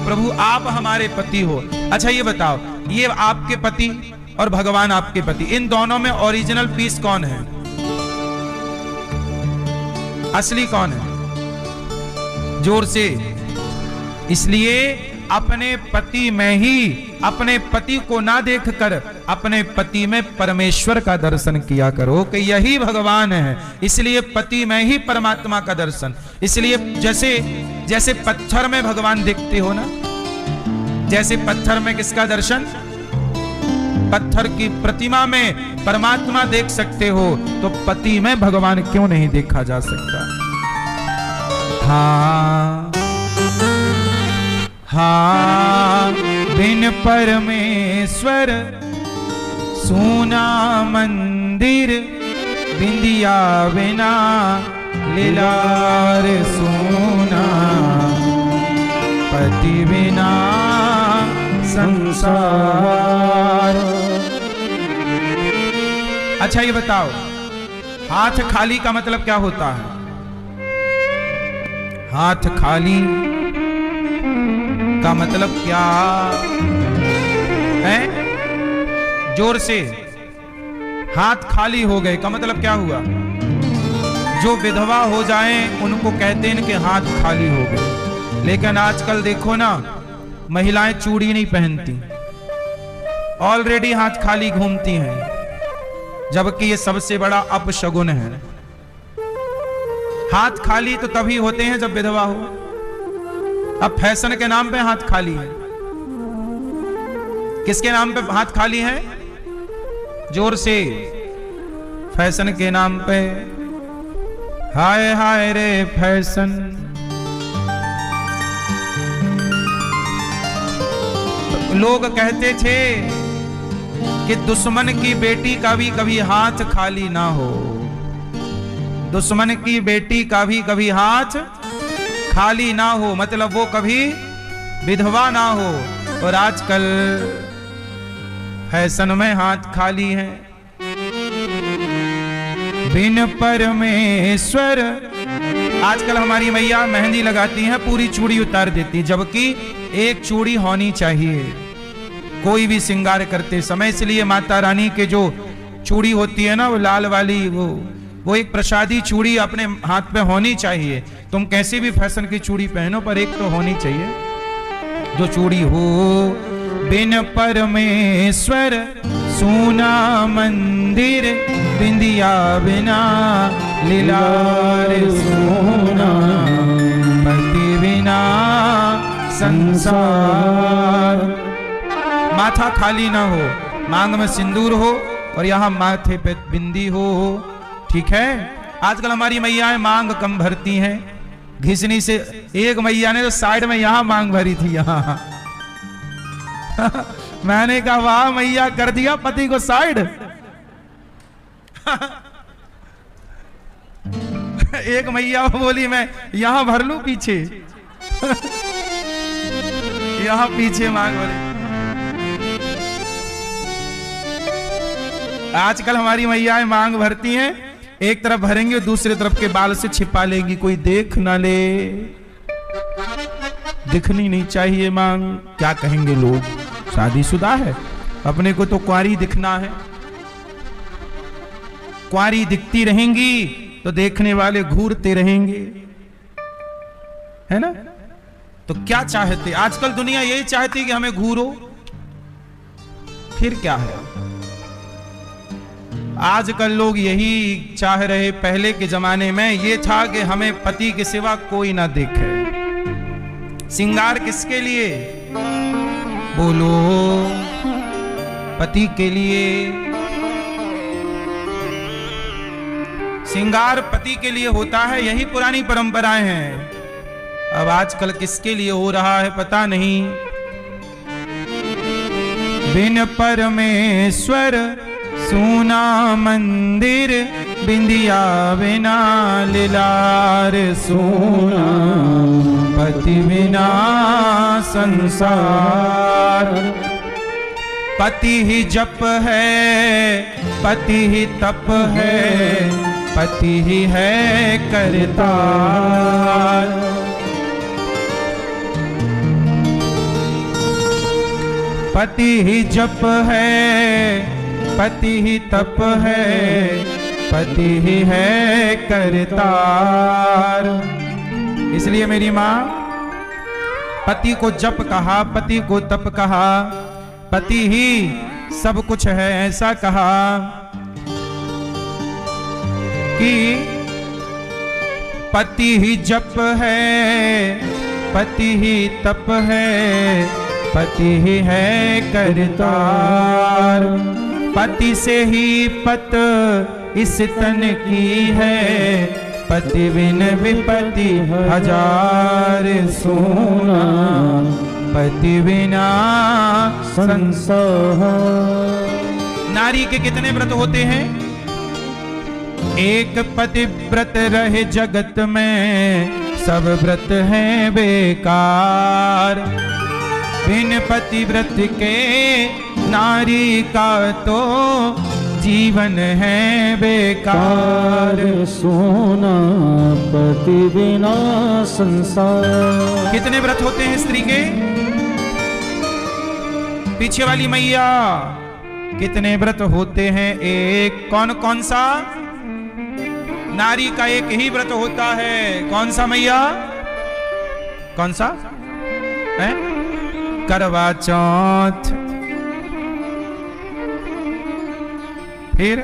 प्रभु आप हमारे पति हो। अच्छा ये बताओ, ये आपके पति और भगवान आपके पति, इन दोनों में ओरिजिनल पीस कौन है? असली कौन है? जोर से। इसलिए अपने पति में ही, अपने पति को ना देखकर अपने पति में परमेश्वर का दर्शन किया करो कि यही भगवान है। इसलिए पति में ही परमात्मा का दर्शन। इसलिए जैसे जैसे पत्थर में भगवान देखते हो ना, जैसे पत्थर में किसका दर्शन? पत्थर की प्रतिमा में परमात्मा देख सकते हो, तो पति में भगवान क्यों नहीं देखा जा सकता? हाँ हाँ, बिन परमेश्वर सूना मंदिर, बिंदिया बिना लीलार सोना, पति बिना संसार। अच्छा ये बताओ, हाथ खाली का मतलब क्या होता है? हाथ खाली का मतलब क्या है? जोर से। हाथ खाली हो गए का मतलब क्या हुआ? जो विधवा हो जाएं उनको कहते हैं कि हाथ खाली हो गए। लेकिन आजकल देखो ना, महिलाएं चूड़ी नहीं पहनती, ऑलरेडी हाथ खाली घूमती हैं, जबकि ये सबसे बड़ा अपशगुन है। हाथ खाली तो तभी होते हैं जब विधवा हो। अब फैशन के नाम पे हाथ खाली है। किसके नाम पे हाथ खाली है? जोर से। फैशन के नाम पे। हाय हाय रे फैशन। लोग कहते थे कि दुश्मन की बेटी का भी कभी हाथ खाली ना हो, दुश्मन की बेटी का भी कभी हाथ खाली ना हो, मतलब वो कभी विधवा ना हो। और आजकल फैशन में हाथ खाली है। बिन परमेश्वर। आजकल हमारी मैया मेहंदी लगाती हैं, पूरी चूड़ी उतार देती, जबकि एक चूड़ी होनी चाहिए कोई भी श्रृंगार करते समय। इसलिए माता रानी के जो चूड़ी होती है ना, वो लाल वाली, वो एक प्रसादी चूड़ी अपने हाथ पे होनी चाहिए। तुम कैसी भी फैशन की चूड़ी पहनो, पर एक तो होनी चाहिए जो चूड़ी हो। बिन परमेश्वर सूना मंदिर, बिंदिया बिना लीलार सोना, पति बिना संसार। माथा खाली ना हो, मांग में सिंदूर हो और यहाँ माथे पे बिंदी हो, ठीक है। आजकल हमारी मैयाएं मांग कम भरती हैं, घिसनी से। एक मैया ने तो साइड में यहां मांग भरी थी, यहां। मैंने कहा वाह मैया, कर दिया पति को साइड। एक मैया बोली मैं यहां भर लूं पीछे। यहां पीछे मांग भरी। आजकल हमारी मैयाएं मांग भरती हैं, एक तरफ भरेंगे दूसरी तरफ के बाल से छिपा लेंगी, कोई देख ना ले। दिखनी नहीं चाहिए मांग, क्या कहेंगे लोग, शादीशुदा है, अपने को तो कुंवारी दिखना है। कुंवारी दिखती रहेंगी तो देखने वाले घूरते रहेंगे, है ना। तो क्या चाहते, आजकल दुनिया यही चाहती कि हमें घूरो, फिर क्या है। आजकल लोग यही चाह रहे, पहले के जमाने में ये था कि हमें पति के सिवा कोई ना देखे। श्रृंगार किसके लिए? बोलो, पति के लिए। श्रृंगार पति के लिए होता है, यही पुरानी परंपराएं हैं। अब आजकल किसके लिए हो रहा है पता नहीं। बिन परमेश्वर सूना मंदिर, बिंदिया बिना लीलार सोना, पति बिना संसार। पति ही जप है, पति ही तप है, पति ही है करतार। पति ही जप है, पति ही तप है, पति ही है करतार। इसलिए मेरी माँ पति को जप कहा, पति को तप कहा, पति ही सब कुछ है ऐसा कहा कि पति ही जप है, पति ही तप है, पति ही है करतार। पति से ही पत इस तन की है, पति बिन विपति हजार सोना, पति बिना संसार। नारी के कितने व्रत होते हैं? एक पति व्रत रहे जगत में, सब व्रत हैं बेकार। बिन पति व्रत के नारी का तो जीवन है बेकार। सोना पति बिना संसार। कितने व्रत होते हैं स्त्री के? पीछे वाली मैया कितने व्रत होते हैं? एक। कौन कौन सा? नारी का एक ही व्रत होता है। कौन सा मैया? कौन सा है? करवा चौथ। फिर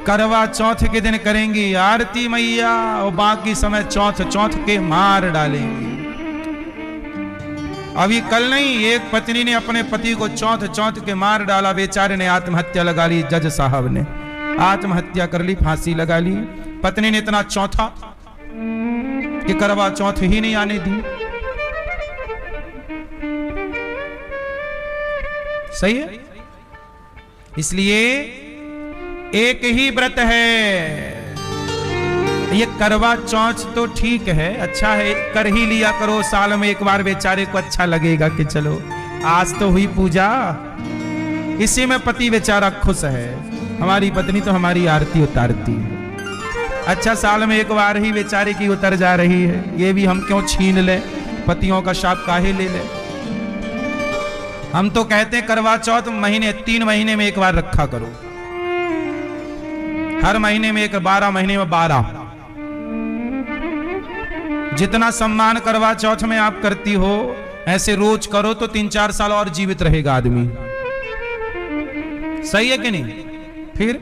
करवा चौथ के दिन करेंगी आरती मैया, और बाकी समय चौथ चौथ के मार डालेंगी। अभी कल नहीं, एक पत्नी ने अपने पति को चौथ चौथ के मार डाला, बेचारे ने आत्महत्या लगा ली। जज साहब ने आत्महत्या कर ली, फांसी लगा ली। पत्नी ने इतना चौथा कि करवा चौथ ही नहीं आने दी। सही है? इसलिए एक ही व्रत है। ये करवा चौथ तो ठीक है, अच्छा है, कर ही लिया करो साल में एक बार, बेचारे को अच्छा लगेगा कि चलो आज तो हुई पूजा। इसी में पति बेचारा खुश है, हमारी पत्नी तो हमारी आरती उतारती है। अच्छा साल में एक बार ही बेचारे की उतर जा रही है, ये भी हम क्यों छीन ले? पतियों का शाप काहे ले ले? हम तो कहते हैं करवा चौथ महीने 3 महीने में एक बार रखा करो, हर महीने में एक, 12 महीने में 12। जितना सम्मान करवा चौथ में आप करती हो, ऐसे रोज करो तो 3-4 साल और जीवित रहेगा आदमी। सही है कि नहीं? फिर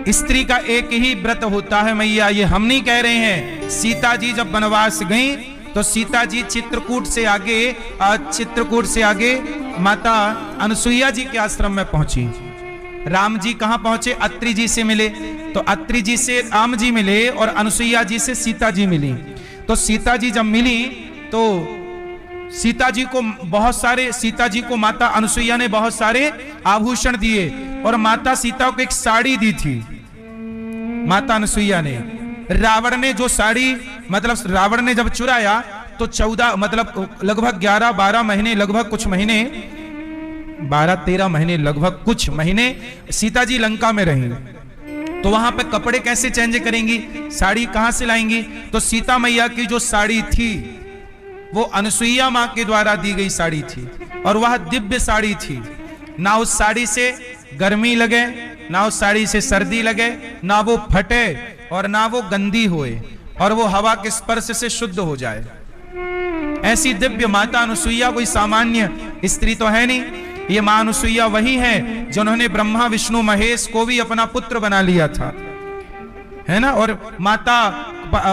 स्त्री का एक ही व्रत होता है मैया, ये हम नहीं कह रहे हैं। सीता जी जब वनवास गईं तो सीता जी चित्रकूट से आगे माता अनसुईया जी के आश्रम में पहुंची। राम जी कहां पहुंचे? अत्रि जी से मिले, तो अत्रि जी से राम जी मिले और अनसुईया जी से सीता जी मिली। तो सीता जी जब मिली तो सीता जी को माता अनसुईया ने बहुत सारे आभूषण दिए और माता सीता को एक साड़ी दी थी। माता अनसुईया ने, रावण ने जो साड़ी, मतलब रावण ने जब चुराया तो 14 मतलब लगभग 11-12 महीने, लगभग कुछ महीने 12-13 महीने, लगभग कुछ महीने सीता जी लंका में रही। तो वहां पे कपड़े कैसे चेंज करेंगी? साड़ी कहां से लाएंगी? तो सीता मैया की जो साड़ी थी वो अनसुईया मां के द्वारा दी गई साड़ी थी, और वह दिव्य साड़ी थी। ना उस साड़ी से गर्मी लगे, ना उस साड़ी से सर्दी लगे, ना वो फटे और ना वो गंदी होए, और वो हवा के स्पर्श से शुद्ध हो जाए। ऐसी दिव्य माता अनसुईया कोई सामान्य स्त्री तो है नहीं। ये मां अनसुईया वही है जिन्होंने ब्रह्मा विष्णु महेश को भी अपना पुत्र बना लिया था, है ना। और माता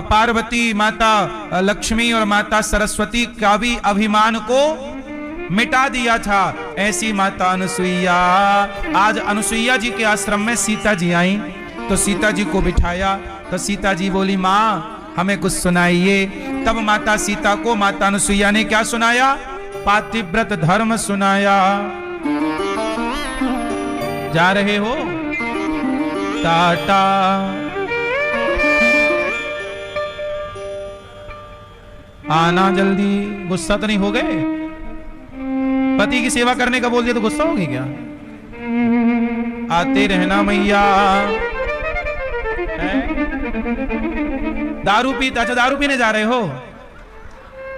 पार्वती, माता लक्ष्मी और माता सरस्वती का भी अभिमान को मिटा दिया था। ऐसी माता अनसुईया, आज अनसुईया जी के आश्रम में सीता जी आई तो सीता जी को बिठाया, तो सीता जी बोली माँ हमें कुछ सुनाइए। तब माता सीता को माता अनसुईया ने क्या सुनाया? पातिव्रत धर्म सुनाया। जा रहे हो? टाटा। आना जल्दी। गुस्सा तो नहीं हो गए? पति की सेवा करने का बोल दिया तो गुस्सा होगी क्या? आते रहना मैया। दारू पीता? अच्छा दारू पीने जा रहे हो?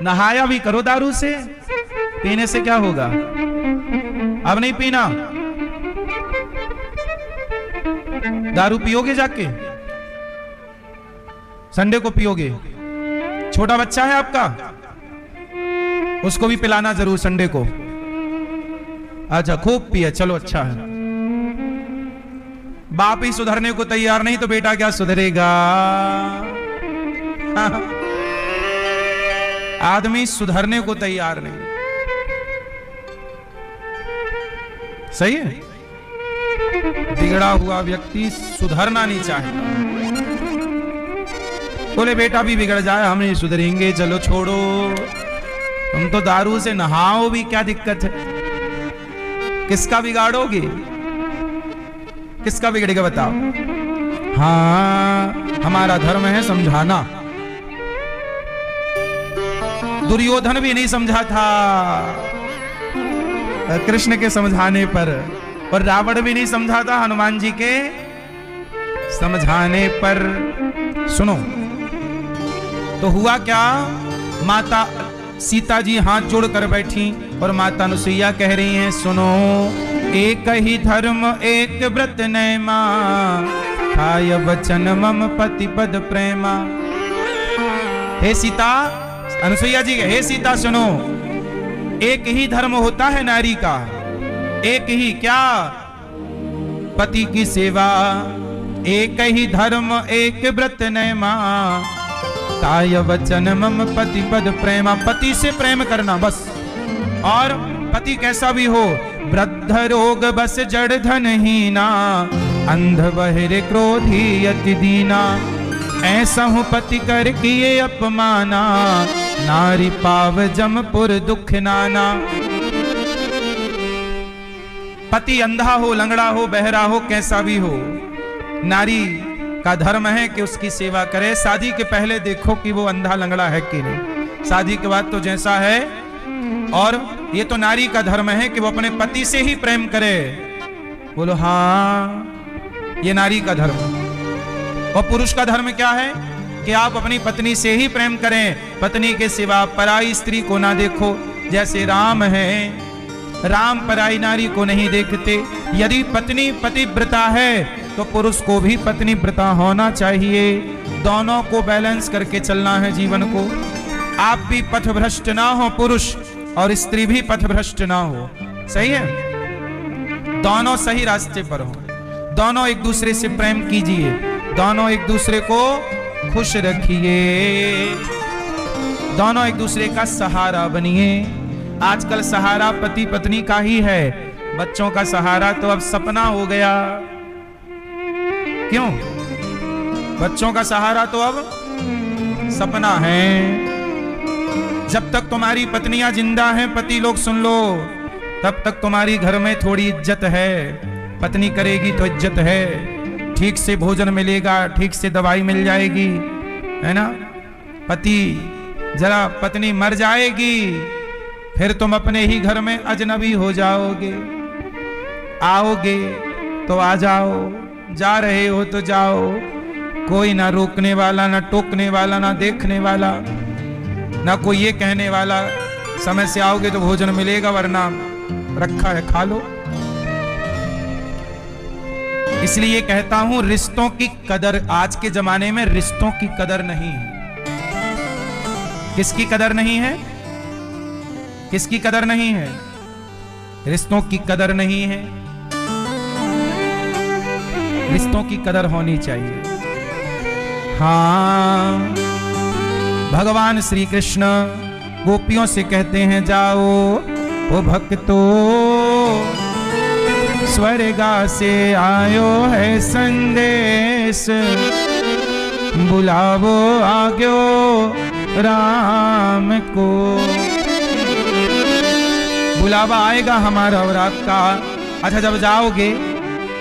नहाया भी करो दारू से, पीने से क्या होगा? अब नहीं पीना। दारू पियोगे जाके? संडे को पियोगे? छोटा बच्चा है आपका, उसको भी पिलाना जरूर संडे को। अच्छा, खूब पिए, चलो अच्छा है। बाप ही सुधरने को तैयार नहीं तो बेटा क्या सुधरेगा? आदमी सुधरने को तैयार नहीं। सही है? बिगड़ा हुआ व्यक्ति सुधरना नहीं चाहेगा। बोले बेटा भी बिगड़ जाए, हम नहीं सुधरेंगे, चलो छोड़ो, तुम तो दारू से नहाओ भी, क्या दिक्कत है? किसका बिगाड़ोगे? किसका बिगड़ेगा बताओ? हाँ, हमारा धर्म है समझाना। दुर्योधन भी नहीं समझा था कृष्ण के समझाने पर, और रावण भी नहीं समझा था हनुमान जी के समझाने पर। सुनो, तो हुआ क्या? माता सीता जी हाथ जोड़कर बैठी और माता अनुसुईया कह रही हैं, सुनो, एक ही धर्म एक व्रत नैमा, खाय वचन मम पति पद प्रेमा। हे सीता, अनुसुईया जी, हे सीता सुनो, एक ही धर्म होता है नारी का, एक ही, क्या? पति की सेवा। एक ही धर्म एक व्रत नैमा, काय वचन मम पति पद प्रेमा। पति से प्रेम करना बस, और पति कैसा भी हो, वृद्ध रोग बस जड़ धनहीना, अंध बहिर क्रोधी अति दीना, ऐसा हूँ पति कर किए अपमाना, नारी पाव जमपुर दुख नाना। पति अंधा हो, लंगड़ा हो, बहरा हो, कैसा भी हो, नारी का धर्म है कि उसकी सेवा करे। शादी के पहले देखो कि वो अंधा लंगड़ा है कि नहीं, शादी के बाद तो जैसा है। और ये तो नारी का धर्म है कि वो अपने पति से ही प्रेम करे। बोलो हाँ, ये नारी का धर्म। और पुरुष का धर्म क्या है कि आप अपनी पत्नी से ही प्रेम करें, पत्नी के सिवा पराई स्त्री को ना देखो। जैसे राम है, राम पराई नारी को नहीं देखते। यदि पत्नी पतिव्रता है तो पुरुष को भी पत्नीव्रता होना चाहिए। दोनों को बैलेंस करके चलना है जीवन को। आप भी पथभ्रष्ट ना हो पुरुष, और स्त्री भी पथभ्रष्ट ना हो। सही है? दोनों सही रास्ते पर हो। दोनों एक दूसरे से प्रेम कीजिए, दोनों एक दूसरे को खुश रखिए, दोनों एक दूसरे का सहारा बनिए। आजकल सहारा पति पत्नी का ही है, बच्चों का सहारा तो अब सपना हो गया। क्यों? बच्चों का सहारा तो अब सपना है। जब तक तुम्हारी पत्नियां जिंदा हैं, पति लोग सुन लो, तब तक तुम्हारी घर में थोड़ी इज्जत है। पत्नी करेगी तो इज्जत है, ठीक से भोजन मिलेगा, ठीक से दवाई मिल जाएगी, है ना? पति जरा पत्नी मर जाएगी, फिर तुम अपने ही घर में अजनबी हो जाओगे। आओगे तो आ जाओ, जा रहे हो तो जाओ, कोई ना रोकने वाला, ना टोकने वाला, ना देखने वाला, ना कोई ये कहने वाला समय से आओगे तो भोजन मिलेगा, वरना रखा है खा लो। इसलिए कहता हूं, रिश्तों की कदर, आज के जमाने में रिश्तों की कदर नहीं है। किसकी कदर नहीं है? किसकी कदर नहीं है? रिश्तों की कदर नहीं है। रिश्तों की कदर होनी चाहिए। हाँ, भगवान श्री कृष्ण गोपियों से कहते हैं, जाओ ओ भक्तो, स्वर्गा से आयो है संदेश, बुलावो आग्यो राम को। बुलावा आएगा हमारा और आपका। अच्छा, जब जाओगे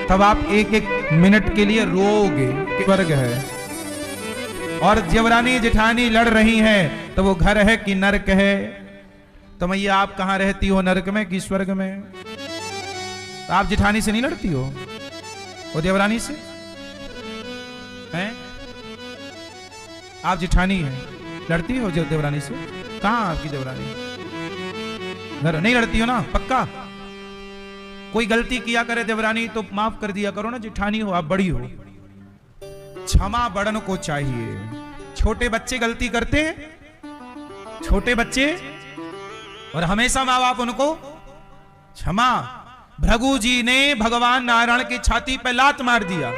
तब आप एक एक मिनट के लिए रोओगे। स्वर्ग है, और देवरानी जेठानी लड़ रही हैं, तो वो घर है कि नरक है? तो मैया आप कहां रहती हो, नरक में कि स्वर्ग में? तो आप जेठानी से नहीं लड़ती हो, वो देवरानी से हैं? आप जेठानी है, लड़ती हो जो देवरानी से? कहां आपकी देवरानी? घर नहीं लड़ती हो ना? पक्का? कोई गलती किया करे देवरानी तो माफ कर दिया करो ना, जिठानी हो आप, बड़ी हो। क्षमा बड़न को चाहिए। छोटे बच्चे गलती करते हैं, छोटे बच्चे, और हमेशा माँ बाप उनको क्षमा। भृगु जी ने भगवान नारायण की छाती पे लात मार दिया।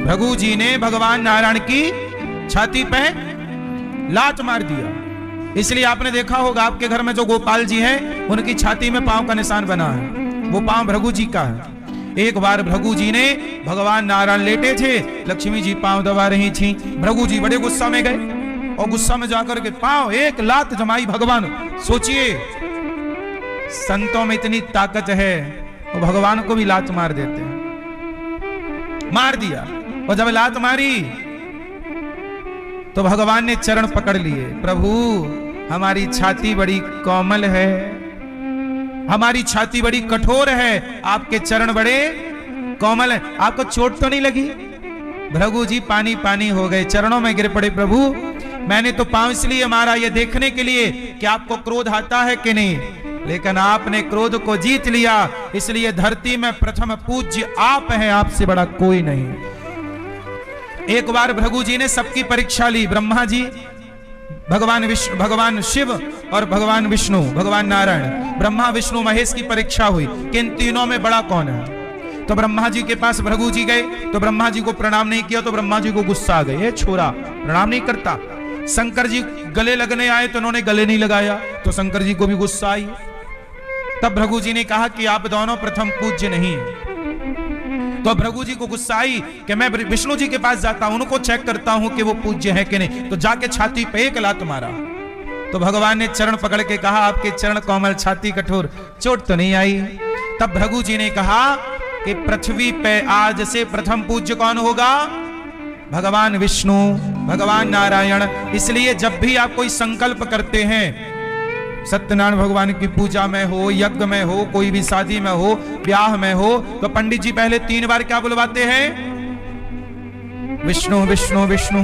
भृगु जी ने भगवान नारायण की छाती पे लात मार दिया। इसलिए आपने देखा होगा आपके घर में जो गोपाल जी हैं, उनकी छाती में पांव का निशान बना है, वो पांव भृगु जी का है। एक बार भृगु जी ने, भगवान नारायण लेटे थे, लक्ष्मी जी पांव दबा रही थी, भृगु जी बड़े गुस्सा में गए और गुस्सा में जाकर के पांव एक लात जमाई भगवान। सोचिए संतों में इतनी ताकत है, वो भगवान को भी लात मार देते हैं। मार दिया, और जब लात मारी तो भगवान ने चरण पकड़ लिए। प्रभु हमारी छाती बड़ी कोमल है, हमारी छाती बड़ी कठोर है, आपके चरण बड़े कोमल है, आपको चोट तो नहीं लगी? भृगु जी पानी पानी हो गए, चरणों में गिर पड़े। प्रभु मैंने तो पांव इसलिए मारा ये देखने के लिए कि आपको क्रोध आता है कि नहीं, लेकिन आपने क्रोध को जीत लिया, इसलिए धरती में प्रथम पूज्य आप हैं, आपसे बड़ा कोई नहीं। एक बार भृगु जी ने सबकी परीक्षा ली, ब्रह्मा जी, भगवान शिव और भगवान विष्णु, भगवान नारायण, ब्रह्मा विष्णु महेश की परीक्षा हुई कि इन तीनों में बड़ा कौन है। तो ब्रह्मा जी के पास भृगु जी गए, तो ब्रह्मा जी को प्रणाम नहीं किया, तो ब्रह्मा जी को गुस्सा आ गए, ये छोरा प्रणाम नहीं करता। शंकर जी गले लगने आए तो उन्होंने गले नहीं लगाया, तो शंकर जी को भी गुस्सा आई। तब भृगु जी ने कहा कि आप दोनों प्रथम पूज्य नहीं है। तो भृगु जी को गुस्सा आई कि मैं विष्णु जी के पास जाता हूं, उनको चेक करता हूं कि वो पूज्य है कि नहीं। तो जाके छाती पे एक लात मारा। तो भगवान ने चरण पकड़ के कहा आपके चरण कोमल, छाती कठोर, चोट तो नहीं आई। तब भृगु जी ने कहा कि पृथ्वी पे आज से प्रथम पूज्य कौन होगा? भगवान विष्णु, भगवान नारायण। इसलिए जब भी आप कोई संकल्प करते हैं, सत्यनारायण भगवान की पूजा में हो, यज्ञ में हो, कोई भी शादी में हो, ब्याह में हो, तो पंडित जी पहले 3 बार क्या बुलवाते हैं? विष्णु विष्णु विष्णु।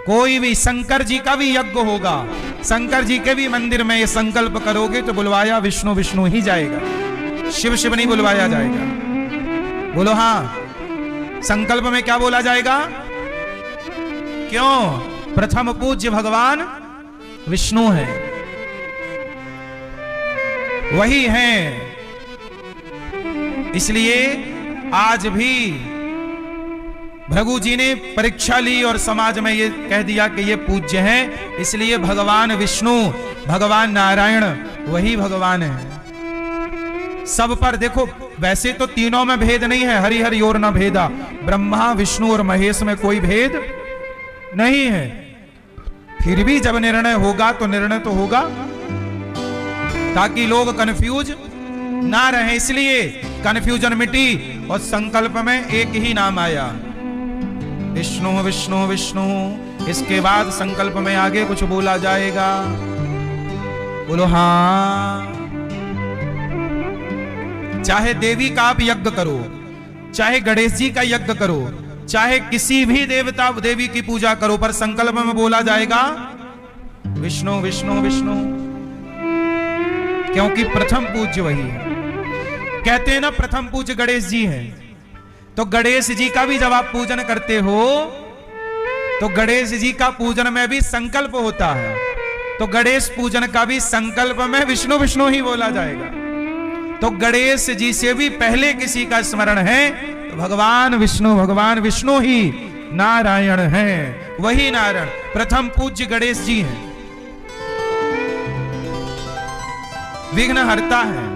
कोई भी शंकर जी का भी यज्ञ होगा, शंकर जी के भी मंदिर में ये संकल्प करोगे तो बुलवाया विष्णु विष्णु ही जाएगा, शिव शिव नहीं बुलवाया जाएगा। बोलो हाँ, संकल्प में क्या बोला जाएगा? क्यों? प्रथम पूज्य भगवान विष्णु है, वही है। इसलिए आज भी भृगु जी ने परीक्षा ली और समाज में ये कह दिया कि ये पूज्य हैं, इसलिए भगवान विष्णु, भगवान नारायण वही भगवान है। सब पर देखो, वैसे तो तीनों में भेद नहीं है, हरि हरि और न भेदा, ब्रह्मा विष्णु और महेश में कोई भेद नहीं है। फिर भी जब निर्णय होगा तो निर्णय तो होगा, ताकि लोग कंफ्यूज ना रहे, इसलिए कंफ्यूजन मिटी और संकल्प में एक ही नाम आया, विष्णु विष्णु विष्णु। इसके बाद संकल्प में आगे कुछ बोला जाएगा। बोलो हाँ। चाहे देवी का आप यज्ञ करो, चाहे गणेश जी का यज्ञ करो, चाहे किसी भी देवता देवी की पूजा करो, पर संकल्प में बोला जाएगा विष्णु विष्णु विष्णु, क्योंकि प्रथम पूज्य वही है। कहते हैं ना प्रथम पूज्य गणेश जी हैं, तो गणेश जी का भी जब आप पूजन करते हो तो गणेश जी का पूजन में भी संकल्प होता है, तो गणेश पूजन का भी संकल्प में विष्णु विष्णु ही बोला जाएगा। तो गणेश जी से भी पहले किसी का स्मरण है तो भगवान विष्णु ही नारायण हैं, वही नारायण प्रथम पूज्य गणेश जी हैं, विघ्न हरता है।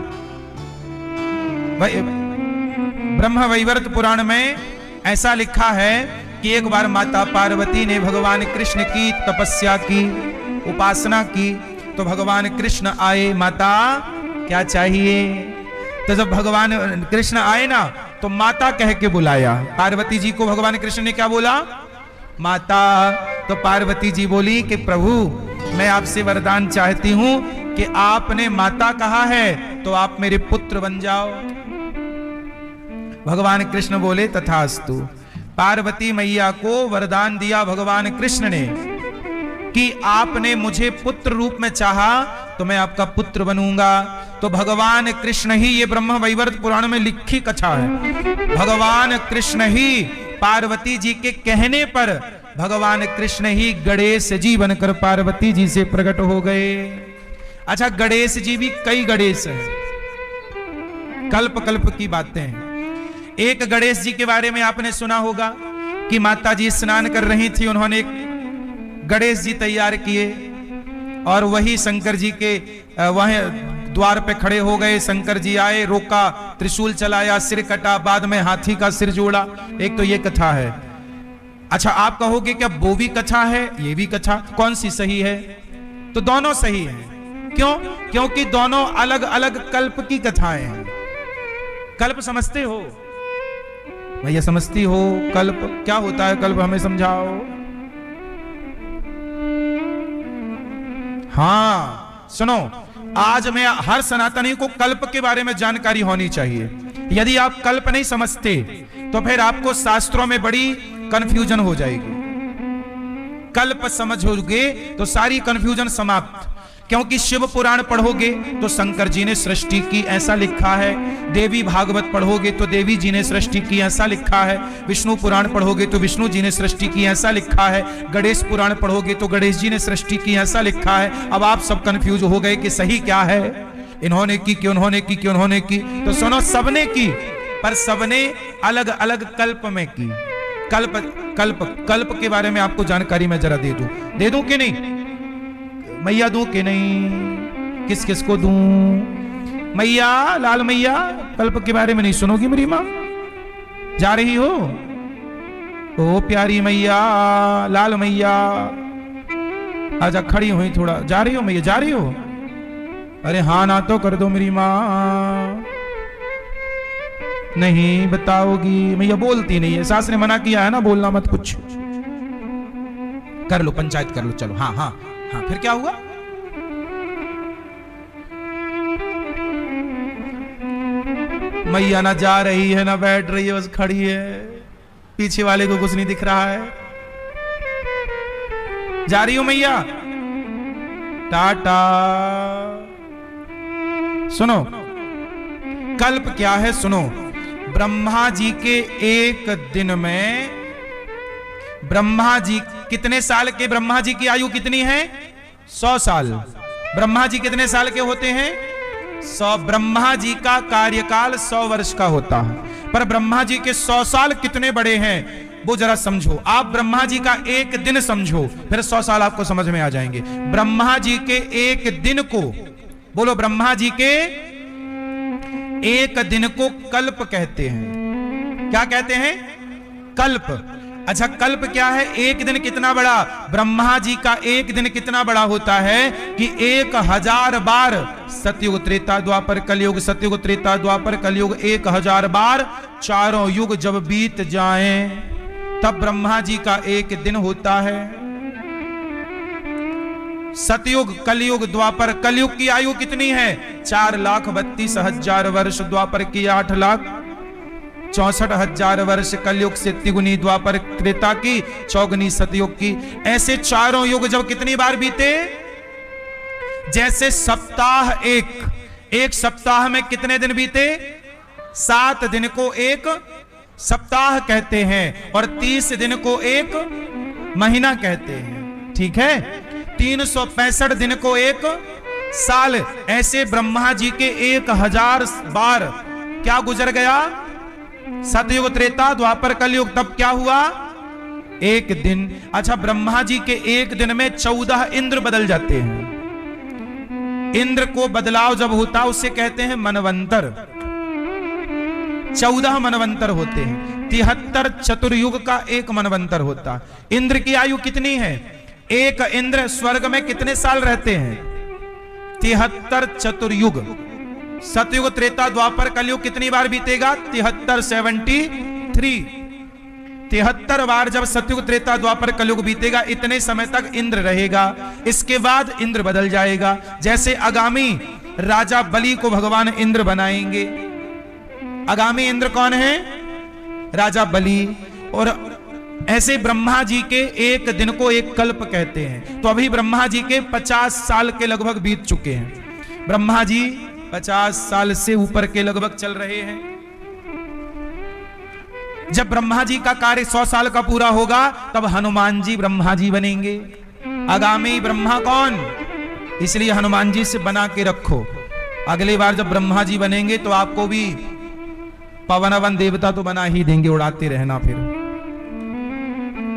ब्रह्म वैवर्त पुराण में ऐसा लिखा है कि एक बार माता पार्वती ने भगवान कृष्ण की तपस्या की, उपासना की, तो भगवान कृष्ण आए। माता क्या चाहिए? तो जब भगवान कृष्ण आए ना तो माता कह के बुलाया पार्वती जी को। भगवान कृष्ण ने क्या बोला? माता। तो पार्वती जी बोली कि प्रभु मैं आपसे वरदान चाहती हूं कि आपने माता कहा है तो आप मेरे पुत्र बन जाओ। भगवान कृष्ण बोले तथास्तु। पार्वती मैया को वरदान दिया भगवान कृष्ण ने कि आपने मुझे पुत्र रूप में चाहा तो मैं आपका पुत्र बनूंगा। तो भगवान कृष्ण ही, ये ब्रह्म वैवर्त पुराण में लिखी कथा है, भगवान कृष्ण ही पार्वती जी के कहने पर भगवान कृष्ण ही गणेश जी बनकर पार्वती जी से प्रकट हो गए। अच्छा, गणेश जी भी कई गणेश हैं, कल्प कल्प की बातें हैं। एक गणेश जी के बारे में आपने सुना होगा कि माता जी स्नान कर रही थी, उन्होंने एक गणेश जी तैयार किए और वही शंकर जी के वह द्वार पे खड़े हो गए। शंकर जी आए, रोका, त्रिशूल चलाया, सिर कटा, बाद में हाथी का सिर जोड़ा। एक तो ये कथा है। अच्छा, आप कहोगे क्या वो भी कथा है ये भी कथा, कौन सी सही है? तो दोनों सही हैं। क्यों? क्योंकि दोनों अलग अलग कल्प की कथाएं हैं। कल्प समझते हो भैया? समझती हो कल्प क्या होता है? कल्प हमें समझाओ। हाँ सुनो, आज मैं हर सनातनी को कल्प के बारे में जानकारी होनी चाहिए। यदि आप कल्प नहीं समझते तो फिर आपको शास्त्रों में बड़ी कंफ्यूजन हो जाएगी। कल्प समझोगे तो सारी कंफ्यूजन समाप्त। क्योंकि शिव पुराण पढ़ोगे तो शंकर जी ने सृष्टि की, ऐसा लिखा है। देवी भागवत पढ़ोगे तो देवी जी ने सृष्टि की, ऐसा लिखा है। विष्णु पुराण पढ़ोगे तो विष्णु जी ने सृष्टि की, ऐसा लिखा है। गणेश पुराण पढ़ोगे तो गणेश जी ने सृष्टि की, ऐसा लिखा है। अब आप सब कंफ्यूज हो गए कि सही क्या है, इन्होंने की कि उन्होंने की कि उन्होंने की। तो सुनो, सबने की, पर सबने अलग अलग कल्प में की। कल्प कल्प कल्प के बारे में आपको जानकारी मैं जरा दे दूं कि नहीं? मैया दूं कि नहीं? किस किस को दूं? मैया, लाल मैया, कल्प के बारे में नहीं सुनोगी मेरी माँ? जा रही हो? ओ प्यारी मैया, लाल मैया, आजा, खड़ी हुई थोड़ा। जा रही हो मैया? जा रही हो? अरे हाँ ना तो कर दो मेरी माँ। नहीं बताओगी? मैया बोलती नहीं है, सास ने मना किया है ना, बोलना मत कुछ। कर लो, पंचायत कर लो, चलो। हाँ हाँ हाँ, फिर क्या हुआ? मैया ना जा रही है ना बैठ रही है, बस खड़ी है। पीछे वाले को कुछ नहीं दिख रहा है। जा रही हो मैया? टाटा। सुनो, कल्प क्या है सुनो। ब्रह्मा जी के एक दिन में, ब्रह्मा जी कितने साल के? ब्रह्मा जी की आयु कितनी है? 100 साल। ब्रह्मा जी कितने साल के होते हैं? 100। ब्रह्मा जी का कार्यकाल 100 वर्ष का होता है। पर ब्रह्मा जी के 100 साल कितने बड़े हैं वो जरा समझो। आप ब्रह्मा जी का एक दिन समझो, फिर 100 साल आपको समझ में आ जाएंगे। ब्रह्मा जी के एक दिन को, बोलो, ब्रह्मा जी के एक दिन को कल्प कहते हैं। क्या कहते हैं? कल्प। अच्छा, कल्प क्या है? एक दिन कितना बड़ा? ब्रह्मा जी का एक दिन कितना बड़ा होता है कि 1000 बार सतयुग, त्रेता, द्वापर, कलयुग, सतयुग, त्रेता, द्वापर, कलयुग, 1000 बार चारों युग जब बीत जाएं तब ब्रह्मा जी का एक दिन होता है। सतयुग, कलयुग, द्वापर, कलयुग की आयु कितनी है? 4,32,000 वर्ष, द्वापर की 8,64,000 वर्ष, कलयुग से तिगुनी द्वापर त्रेता की, चौगुनी सतयुग की। ऐसे चारों युग जब कितनी बार बीते? जैसे सप्ताह, एक सप्ताह में कितने दिन बीते? 7 दिन को एक सप्ताह कहते हैं और 30 दिन को एक महीना कहते हैं। ठीक है? 365 दिन को एक साल। ऐसे ब्रह्मा जी के 1000 बार क्या गुजर गया? सतयुग, त्रेता, द्वापर, कलयुग, तब क्या हुआ? एक दिन। अच्छा, ब्रह्मा जी के एक दिन में 14 इंद्र बदल जाते हैं। इंद्र को बदलाव जब होता उसे कहते हैं मनवंतर। 14 मनवंतर होते हैं। 73 चतुर्युग का एक मनवंतर होता। इंद्र की आयु कितनी है? एक इंद्र स्वर्ग में कितने साल रहते हैं? 73 चतुर्युग। सतयुग, त्रेता, द्वापर, कलयुग कितनी बार बीतेगा? 73, 73। 73 बार जब सतयुग, त्रेता, द्वापर, कलयुग बीतेगा, इतने समय तक इंद्र रहेगा। इसके बाद इंद्र बदल जाएगा। जैसे आगामी राजा बलि को भगवान इंद्र बनाएंगे। आगामी इंद्र कौन है? राजा बलि। और ऐसे ब्रह्मा जी के एक दिन को एक कल्प कहते हैं। तो अभी ब्रह्मा जी के 50 साल के लगभग बीत चुके हैं। ब्रह्मा जी 50 साल से ऊपर के लगभग चल रहे हैं। जब ब्रह्मा जी का कार्य 100 साल का पूरा होगा तब हनुमान जी ब्रह्मा जी बनेंगे। आगामी ब्रह्मा कौन? इसलिए हनुमान जी से बना के रखो। अगली बार जब ब्रह्मा जी बनेंगे तो आपको भी पवनवन देवता तो बना ही देंगे, उड़ाते रहना, फिर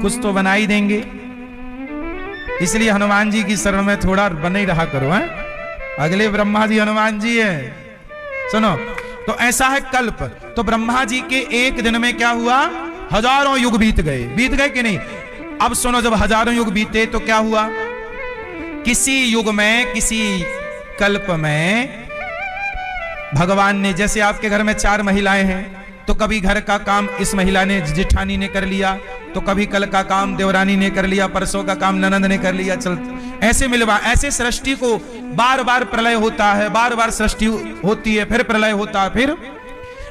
कुछ तो बना ही देंगे। इसलिए हनुमान जी की शरण में थोड़ा बने ही रहा करो, हैं? अगले ब्रह्मा जी हनुमान जी है। सुनो, तो ऐसा है कल्प। तो ब्रह्मा जी के एक दिन में क्या हुआ? हजारों युग बीत गए कि नहीं? अब सुनो, जब हजारों युग बीते तो क्या हुआ? किसी युग में, किसी कल्प में भगवान ने, जैसे आपके घर में 4 महिलाएं हैं, तो कभी घर का काम इस महिला ने, जेठानी ने कर लिया, तो कभी कल का काम देवरानी ने कर लिया, परसों का काम ननंद ने कर लिया, चल ऐसे मिलवा, ऐसे सृष्टि को बार बार प्रलय होता है, बार बार सृष्टि होती है, फिर प्रलय होता है, फिर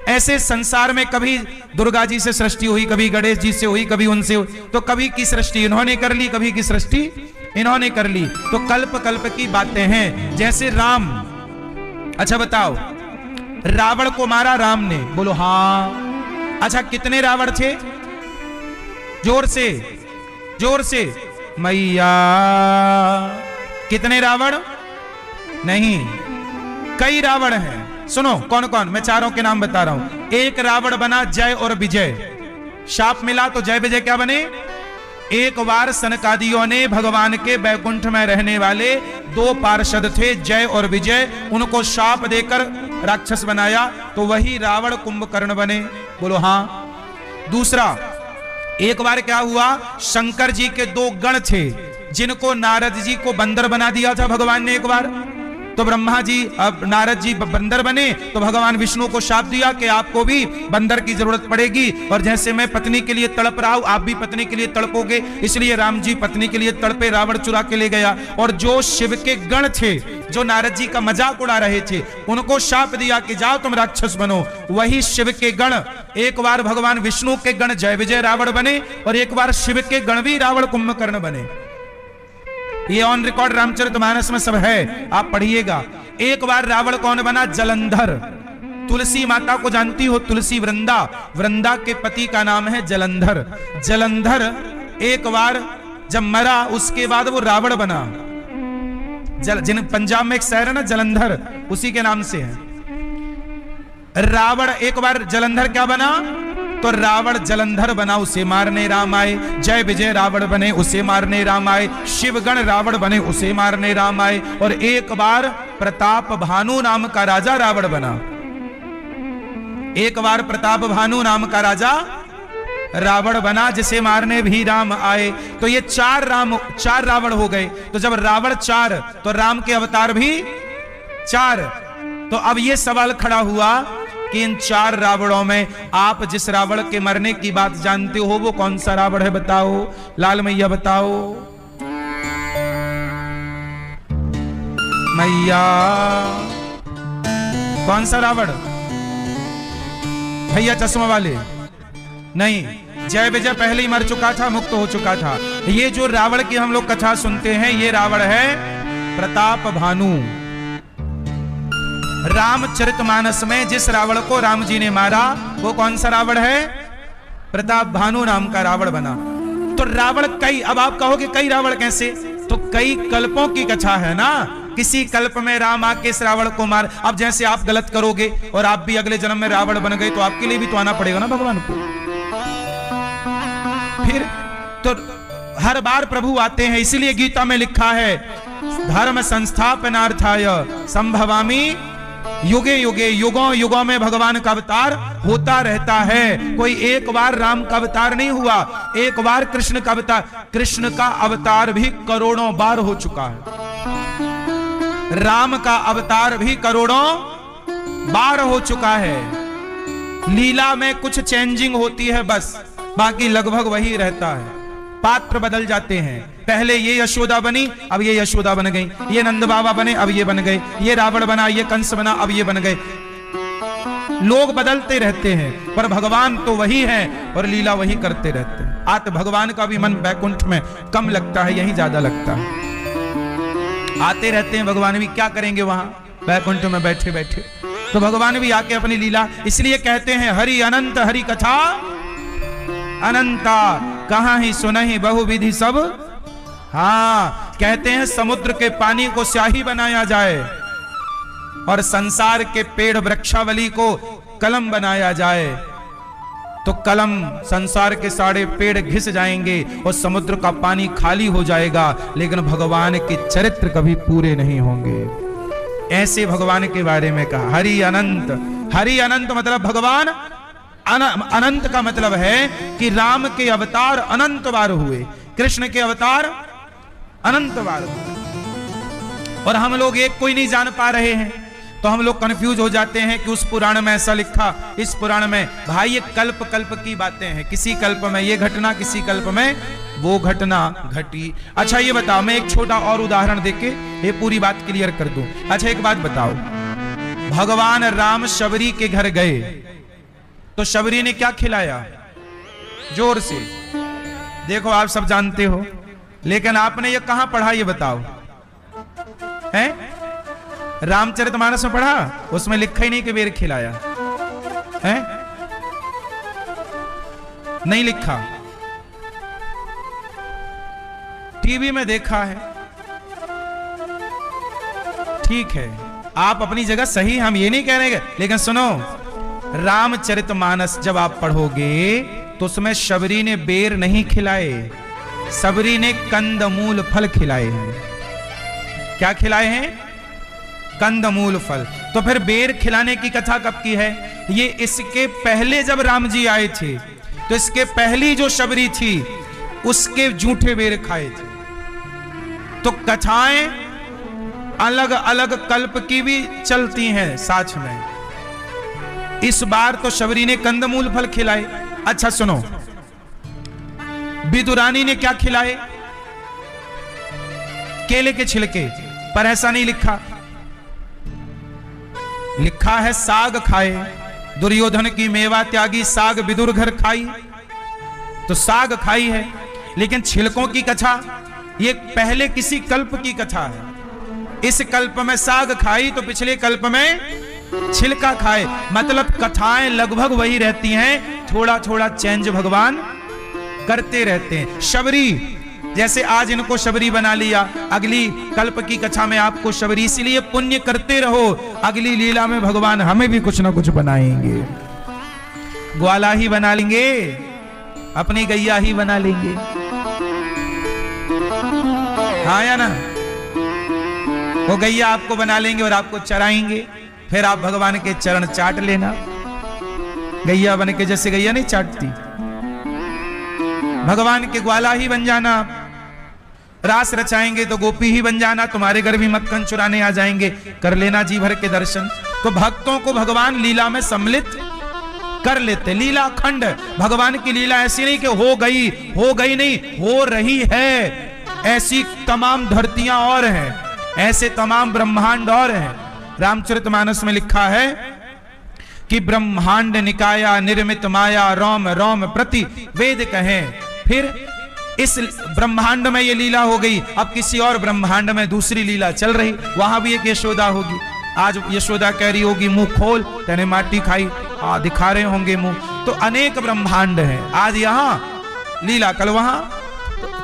ऐसे संसार में कभी दुर्गा जी से सृष्टि हुई, कभी गणेश जी से हुई, कभी उनसे हुई, तो कभी की सृष्टि इन्होंने कर ली, कभी की सृष्टि इन्होंने कर ली। तो कल्प कल्प की बातें हैं। जैसे राम, अच्छा बताओ, रावण को मारा राम ने, बोलो हाँ। अच्छा, कितने रावण थे? जोर से मैया, कितने रावण? नहीं, कई रावण हैं। सुनो कौन कौन, मैं चारों के नाम बता रहा हूं। एक रावण बना जय और विजय, शाप मिला तो जय विजय क्या बने? एक बार सनकादियों ने भगवान के बैकुंठ में रहने वाले 2 पार्षद थे, जय और विजय, उनको शाप देकर राक्षस बनाया, तो वही रावण कुंभकर्ण बने, बोलो हाँ। दूसरा, एक बार क्या हुआ? शंकर जी के 2 गण थे, जिनको नारद जी को बंदर बना दिया था भगवान ने एक बार। तो ब्रह्मा जी, अब नारद जी बंदर बने, तो भगवान विष्णु को शाप दिया कि आपको भी बंदर की जरूरत पड़ेगी, और जैसे मैं पत्नी के लिए तड़प रहा हूं, आप भी पत्नी के लिए तड़पोगे। इसलिए राम जी पत्नी के लिए तड़पे, रावण चुरा के ले गया। और जो शिव के गण थे, जो नारद जी का मजाक उड़ा रहे थे, उनको शाप दिया कि जाओ तुम राक्षस बनो। वही शिव के गण, एक बार भगवान विष्णु के गण जय विजय रावण बने, और एक बार शिव के गण भी रावण कुंभकर्ण बने। ये ऑन रिकॉर्ड रामचरितमानस में सब है, आप पढ़िएगा। एक बार रावण कौन बना? जलंधर। तुलसी माता को जानती हो? तुलसी वृंदा के पति का नाम है जलंधर। जलंधर एक बार जब मरा, उसके बाद वो रावण बना। जिन पंजाब में एक शहर है ना जलंधर, उसी के नाम से है। रावण एक बार जलंधर क्या बना? तो रावण जलंधर बना, उसे मारने राम आए। जय विजय रावण बने, उसे मारने राम आए। शिवगण रावण बने, उसे मारने राम आए। और एक बार प्रताप भानु नाम का राजा रावण बना। एक बार प्रताप भानु नाम का राजा रावण बना, जिसे मारने भी राम आए। तो ये 4 रावण हो गए। तो जब रावण 4, तो राम के अवतार भी 4। तो अब ये सवाल खड़ा हुआ कि इन 4 रावणों में आप जिस रावण के मरने की बात जानते हो, वो कौन सा रावण है? बताओ, लाल मैया बताओ। मैया, कौन सा रावण? भैया चश्मा वाले? नहीं, जय विजय पहले ही मर चुका था, मुक्त हो चुका था। ये जो रावण की हम लोग कथा सुनते हैं, ये रावण है प्रताप भानु। रामचरितमानस में जिस रावण को राम जी ने मारा, वो कौन सा रावण है? प्रताप भानु नाम का रावण बना। तो रावण कई, अब आप कहोगे कई रावण कैसे? तो कई कल्पों की कथा है ना। किसी कल्प में राम आके इस रावण को मार। अब जैसे आप गलत करोगे और आप भी अगले जन्म में रावण बन गए, तो आपके लिए भी तो आना पड़ेगा ना भगवान को। फिर तो हर बार प्रभु आते हैं। इसीलिए गीता में लिखा है, धर्म संस्थापनार्थाय संभवामि युगे युगे, युगों युगों में भगवान का अवतार होता रहता है। कोई एक बार राम का अवतार नहीं हुआ, एक बार कृष्ण का अवतार। कृष्ण का अवतार भी करोड़ों बार हो चुका है। राम का अवतार भी करोड़ों बार हो चुका है। लीला में कुछ चेंजिंग होती है बस, बाकी लगभग वही रहता है। पात्र बदल जाते हैं। पहले ये यशोदा बनी, अब ये यशोदा बन गई। ये नंद बाबा बने, अब ये बन गए। ये रावण बना, ये कंस बना, अब ये बन गए। लोग बदलते रहते हैं, पर भगवान तो वही है और लीला वही करते रहते हैं। आत भगवान का भी मन बैकुंठ में कम लगता है, यही ज्यादा लगता है। आते रहते हैं भगवान भी, क्या करेंगे वहां बैकुंठ में बैठे बैठे, तो भगवान भी आके अपनी लीला, इसलिए कहते हैं हरि अनंत हरि कथा अनंता, कहां ही सुनहि बहुविधि सब। हाँ, कहते हैं समुद्र के पानी को स्याही बनाया जाए और संसार के पेड़ वृक्षावली को कलम बनाया जाए, तो कलम संसार के सारे पेड़ घिस जाएंगे और समुद्र का पानी खाली हो जाएगा, लेकिन भगवान के चरित्र कभी पूरे नहीं होंगे। ऐसे भगवान के बारे में कहा हरि अनंत। हरि अनंत मतलब भगवान अनंत का मतलब है कि राम के अवतार अनंत बार हुए, कृष्ण के अवतार अनंत बार हुए, और हम लोग एक कोई नहीं जान पा रहे हैं, तो हम लोग कंफ्यूज हो जाते हैं कि उस पुराण में ऐसा लिखा, इस पुराण में। भाई ये कल्प कल्प की बातें हैं, किसी कल्प में ये घटना, किसी कल्प में वो घटना घटी। अच्छा ये बताओ, मैं एक छोटा और उदाहरण देके ये पूरी बात क्लियर कर दूं। अच्छा एक बात बताओ, भगवान राम शबरी के घर गए तो शबरी ने क्या खिलाया? जोर से देखो, आप सब जानते हो, लेकिन आपने ये कहां पढ़ा ये बताओ, है? रामचरितमानस में पढ़ा? उसमें लिखा ही नहीं कि बेर खिलाया है, नहीं लिखा, टीवी में देखा है। ठीक है, आप अपनी जगह सही, हम ये नहीं कह रहे, लेकिन सुनो, रामचरितमानस जब आप पढ़ोगे तो उसमें शबरी ने बेर नहीं खिलाए, शबरी ने कंदमूल फल खिलाए हैं। क्या खिलाए हैं? कंदमूल फल। तो फिर बेर खिलाने की कथा कब की है? ये इसके पहले जब राम जी आए थे तो इसके पहली जो शबरी थी उसके जूठे बेर खाए थे। तो कथाएं अलग अलग कल्प की भी चलती हैं साथ में। इस बार तो शबरी ने कंदमूल फल खिलाए। अच्छा सुनो, विदुरानी ने क्या खिलाए? केले के छिलके, पर ऐसा नहीं लिखा, लिखा है साग खाए। दुर्योधन की मेवा त्यागी साग विदुर घर खाई, तो साग खाई है, लेकिन छिलकों की कथा ये पहले किसी कल्प की कथा है। इस कल्प में साग खाई तो पिछले कल्प में छिलका खाए, मतलब कथाएं लगभग वही रहती हैं, थोड़ा थोड़ा चेंज भगवान करते रहते हैं। शबरी, जैसे आज इनको शबरी बना लिया, अगली कल्प की कथा में आपको शबरी, इसलिए पुण्य करते रहो, अगली लीला में भगवान हमें भी कुछ ना कुछ बनाएंगे। ग्वाला ही बना लेंगे, अपनी गैया ही बना लेंगे, हाँ या ना? वो गैया आपको बना लेंगे और आपको चराएंगे, फिर आप भगवान के चरण चाट लेना, गैया बन के, जैसे गैया नहीं चाटती, भगवान के ग्वाला ही बन जाना। रास रचाएंगे तो गोपी ही बन जाना, तुम्हारे घर भी मक्खन चुराने आ जाएंगे, कर लेना जी भर के दर्शन। तो भक्तों को भगवान लीला में सम्मिलित कर लेते। लीला खंड, भगवान की लीला ऐसी नहीं कि हो गई नहीं, हो रही है। ऐसी तमाम धरतियां और हैं, ऐसे तमाम ब्रह्मांड और हैं। रामचरितमानस में लिखा है कि ब्रह्मांड निकाया निर्मित माया रोम रोम प्रति वेद कहें। फिर इस ब्रह्मांड में ये लीला हो गई, अब किसी और ब्रह्मांड में दूसरी लीला चल रही, वहां भी एक यशोदा होगी। आज यशोदा कह रही होगी मुंह खोल, तेने माटी खाई, दिखा रहे होंगे मुंह। तो अनेक ब्रह्मांड हैं, आज यहां लीला, कल वहां।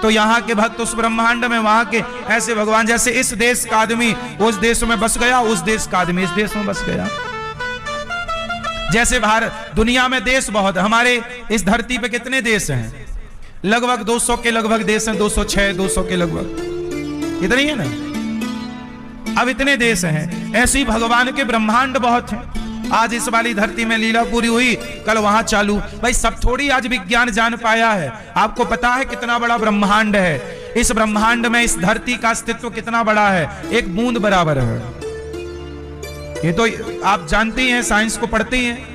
तो यहाँ के भक्त उस ब्रह्मांड में, वहां के ऐसे भगवान, जैसे इस देश का आदमी उस देश में बस गया, उस देश का आदमी इस देश में बस गया। जैसे भारत, दुनिया में देश बहुत है, हमारे इस धरती पे कितने देश हैं? लगभग 200 के लगभग देश हैं, 206 200 के लगभग, इतने ही है ना। अब इतने देश हैं, ऐसे ही भगवान के ब्रह्मांड बहुत हैं। आज इस वाली धरती में लीला पूरी हुई, कल वहां चालू। भाई सब थोड़ी आज विज्ञान जान पाया है, आपको पता है कितना बड़ा ब्रह्मांड है। इस ब्रह्मांड में इस धरती का अस्तित्व कितना बड़ा है, एक बूंद बराबर है। ये तो आप जानते हैं, साइंस को पढ़ते हैं।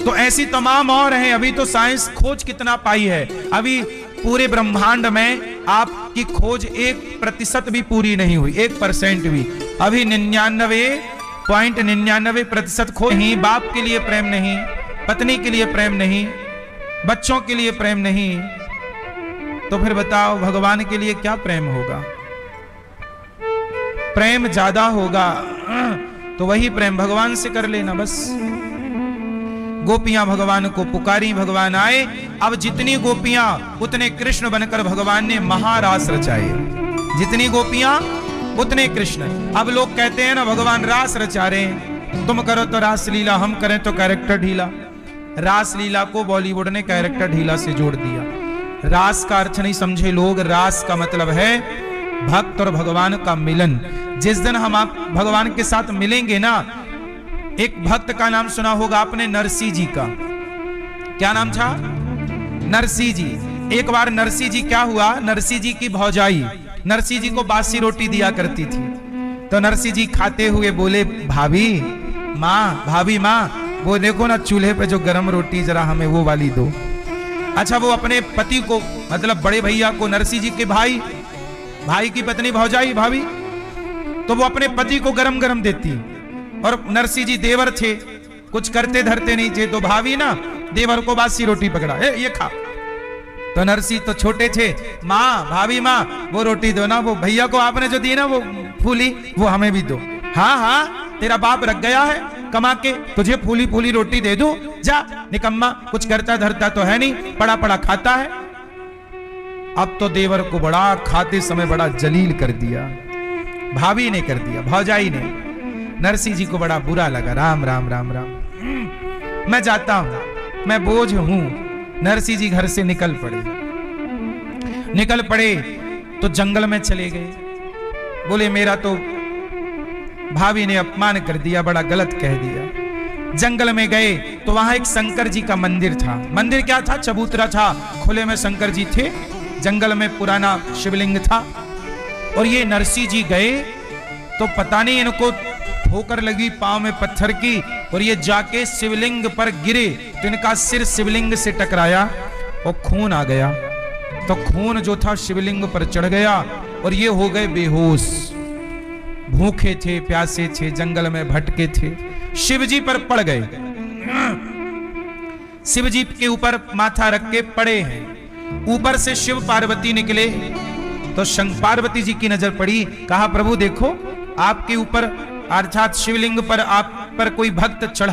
तो ऐसी तमाम और हैं। अभी तो साइंस खोज कितना पाई है, अभी पूरे ब्रह्मांड में आपकी खोज 1% भी पूरी नहीं हुई, 1% भी। अभी 99 0.99% खो नहीं, बाप के लिए प्रेम नहीं, पत्नी के लिए प्रेम नहीं, बच्चों के लिए प्रेम नहीं, तो फिर बताओ भगवान के लिए क्या प्रेम होगा? प्रेम ज्यादा होगा तो वही प्रेम भगवान से कर लेना बस। गोपियां भगवान को पुकारी, भगवान आए। अब जितनी गोपियां उतने कृष्ण बनकर भगवान ने महारास रचाए। जितनी गोपियां उतने कृष्ण। अब लोग कहते हैं ना भगवान रास रचा रहे हैं, तुम करो तो रास लीला, हम करें तो कैरेक्टर ढीला। रास लीला को बॉलीवुड ने कैरेक्टर ढीला से जोड़ दिया। रास का अर्थ नहीं समझे लोग, रास का मतलब है भक्त और भगवान का मिलन। जिस दिन हम आप भगवान के साथ मिलेंगे ना, एक भक्त का नाम सुना होगा आपने, नरसिंह जी का। क्या नाम था? नरसिंह जी। एक बार नरसिंह जी क्या हुआ, नरसिंह जी की भौजाई नरसिंह जी को बासी रोटी दिया करती थी। तो नरसिंह जी खाते हुए बोले, भाभी माँ, भाभी माँ, वो देखो ना चूल्हे पे जो गरम रोटी, जरा हमें वो वाली दो। अच्छा, वो अपने पति को, मतलब बड़े भैया को, नरसिंह जी के भाई की पत्नी भौजाई भाभी, तो वो अपने पति को गरम गरम देती। और नरसिंह जी देवर थे, कुछ करते धरते नहीं थे, तो भाभी ना देवर को बासी रोटी पकड़ा, ये खा। तो नरसिंह तो छोटे थे, माँ, भाभी माँ, वो रोटी दो ना, वो भैया को आपने जो दी ना वो फूली, वो हमें भी दो। हाँ हाँ, तेरा बाप रख गया है कमा के, तुझे फूली फूली रोटी दे दूं, जा निकम्मा, कुछ करता धरता तो है नहीं, पड़ा पड़ा खाता है। अब तो देवर को बड़ा खाते समय बड़ा जलील कर दिया, भाभी ने कर दिया, भौजाई ने। नरसिंह जी को बड़ा बुरा लगा। राम राम राम राम, मैं जाता हूं, मैं बोझ हूं। नरसिंह जी घर से निकल पड़े तो जंगल में चले गए। बोले मेरा तो भाभी ने अपमान कर दिया, बड़ा गलत कह दिया। जंगल में गए तो वहां एक शंकर जी का मंदिर था। मंदिर क्या था? चबूतरा था, खुले में शंकर जी थे, जंगल में पुराना शिवलिंग था। और ये नरसिंह जी गए तो पता नहीं इनको ठोकर लगी पांव में पत्थर की, और ये जाके शिवलिंग पर गिरे तो इनका सिर शिवलिंग से टकराया और खून आ गया। तो खून जो था शिवलिंग पर चढ़ गया और ये हो गए बेहोश। भूखे थे, प्यासे थे, जंगल में भटके थे, शिवजी पर पड़ गए। शिवजी के ऊपर माथा रख के पड़े हैं। ऊपर से शिव पार्वती निकले तो पार्वती जी की नजर पड़ी। कहा प्रभु देखो, आपके ऊपर अर्थात शिवलिंग पर आप पर कोई भक्त चढ़ा